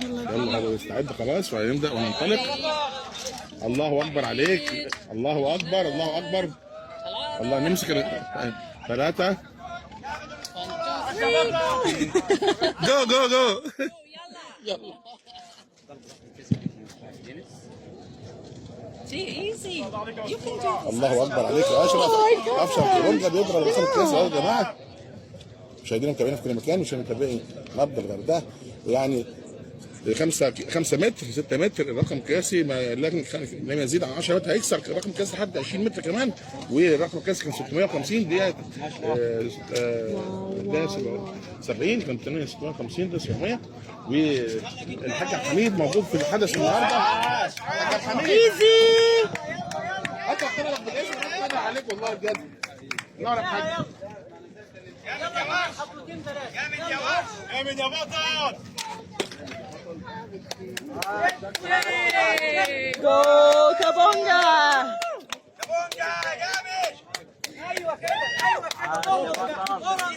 يلا هو يستعد خلاص وهنبدا وننطلق. الله اكبر عليك، الله اكبر الله اكبر. الله نمسك 3. جو جو جو. يلا. الله اكبر عليك يا اشرف. اشرف كيرونجا بيضرب الرقم القياسي يا جماعه. مشاهدينا متابعينا في كل مكان، مش متابعين نبض الغردقه يعني 5 متر 6 متر الرقم القياسي، لكن لم يزيد عن 10 متر. هيكسر الرقم القياسي لحد 20 متر كمان، والرقم القياسي كان 650 دقيقه. ده 70 كان 650 ده 700. والحاج عبد الحميد موجود في الحدث النهارده. حاج عبد الحميد ايزي حتى اختبرك بالاسم انا عليك والله بجد. نور يا حاج. جامد يا وحش، جامد يا بطل. جو كابونجا كابونجا جامد. ايوه كده ايوه كده.